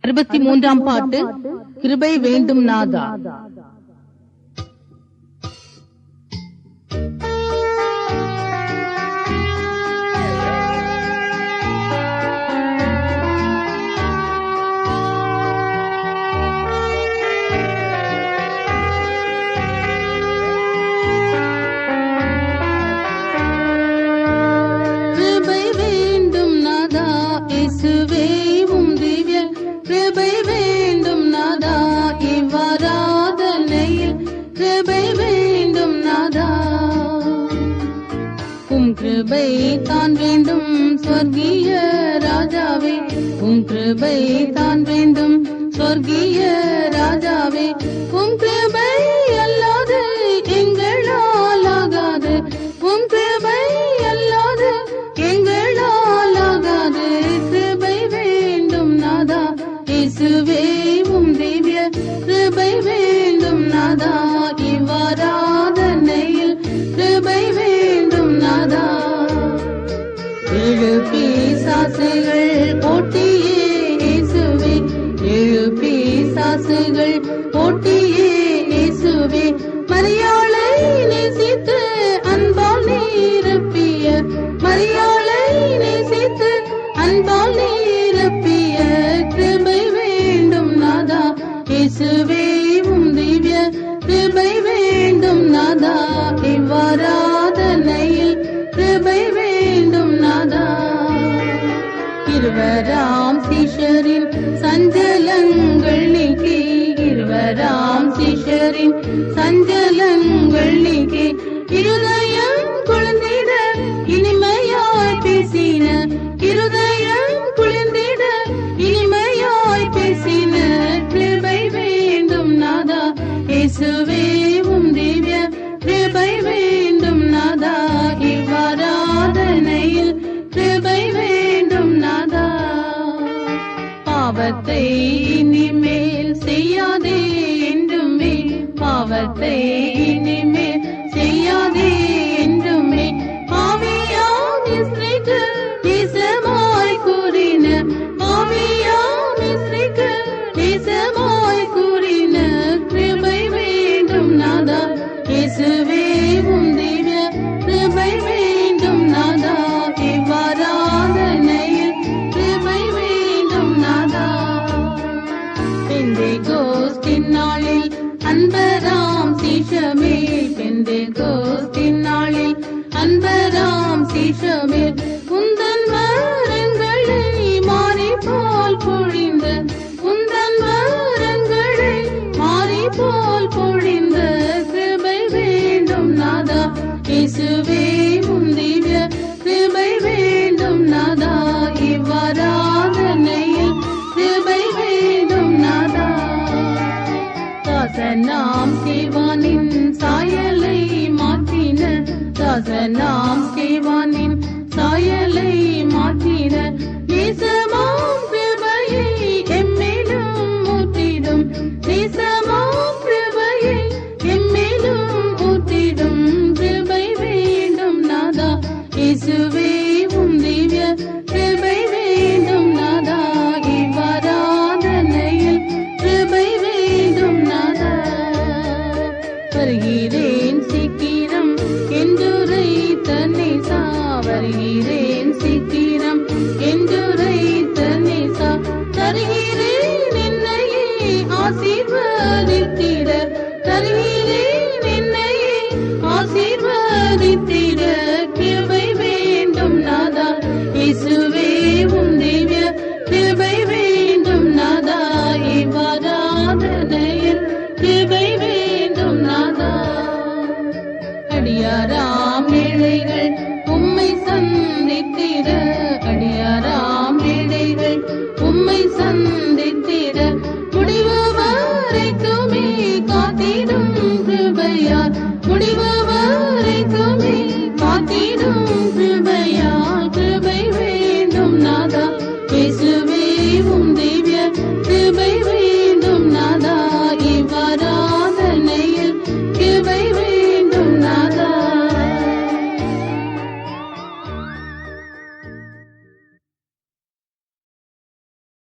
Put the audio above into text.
63ஆம் பாட்டு. கிருபை வேண்டும் நாதா. கிருபை தான் வேண்டும் சொர்க்கிய ராஜாவே, உம் கிருபை தான் வேண்டும் சொர்க்கிய ராஜாவே. உம் கிருபை அல்லாது எங்களால் ஆகாது, உம் கிருபை அல்லாது எங்களால் ஆகாது. கிருபை வேண்டும் நாதா இயேசுவே, உம் திவ்ய கிருபை வேண்டும் நாதா. இவ்வாராதனையில் கிருபை வேண்டும் நாதா. ஏழு பிசாசுகள் போட்டியே இயேசுவே, ஏழு பிசாசுகள் போட்டியே இயேசுவே. மரியாளை நேசித்து அன்பால் நிரப்பிய, மரியாளை நேசித்து அன்பால் நிரப்பிய. கிருபை வேண்டும் நாதா இயேசுவே, உம் திவ்ய கிருபை வேண்டும் நாதா. இவ்வாராதனையில் கிருபை வேண்டும் நாதா. இருவராம் சீஷரின் சஞ்சலங்கள் நீக்கி, இருவராம் சீஷரின் சஞ்சலங்கள் நீக்கி. இருதயம் குளிர்ந்திட இனிமையாய் பேசின, இருதயம் குளிர்ந்திட இனிமையாய் பேசின. கிருபை வேண்டும் நாதா இயேசுவே, உம் திவ்ய கிருபை வேண்டும் நாதா. இவ்வாராதனையில் கிருபை வேண்டும் நாதா. பாவத்தை இனிமேல் செய்யாதே என்றுமே, பாவத்தை இனிமேல் செய்யாதே என்றுமே. ஆவியாம் இஸ்ரேக்கு நேசமாய் கூறின, ஆவியாம் இஸ்ரேக்கு நேசமாய் கூறின. கிருபை வேண்டும் நாதா இயேசுவே, உம் திவ்ய கிருபை வேண்டும் நாதா. இவ்வாராதனையில் கிருபை வேண்டும் நாதா. பெந்தேகோஸ்தின் நாளில் அன்பராம் சீஷமே, பெந்தேகோஸ்தின் நாளில் அன்பராம் சீஷமே. உந்தன் வரங்களை மாறி போல் பொழிந்த, உந்தன் வரங்களை மாறி போல் பொழிந்த. கிருபை வேண்டும் நாதா இயேசுவே, உம் திவ்ய கிருபை வேண்டும் நாதா. இவ்வாராதனையில் கிருபை வேண்டும் நாதா. தாசனாம் ஸ்தேவானின் சாயலை மாற்றின, தாசனாம் ஸ்தேவானின் சாயலை மாற்றின. நேசமாம் கிருபையை எம்மேலும் ஊற்றிடும், நேசமாம் கிருபையை எம்மேலும் ஊற்றிடும். கிருபை வேண்டும் நாதா இயேசுவே, உம் திவ்ய கிருபை வேண்டும் நாதா. இவ்வாராதனையில் கிருபை வேண்டும் நாதா. வருகிறேன் சீக்கிரம் என்றுரைத்த நேசா, வருகிறேன் சீக்கிரம் என்றுரைத்த நேசா. தருகிறேன் என்னையே ஆசீர்வதித்திட, தருகிறேன் என்னையே ஆசீர்வதித்திட. கிருபை வேண்டும் நாதா இயேசுவே,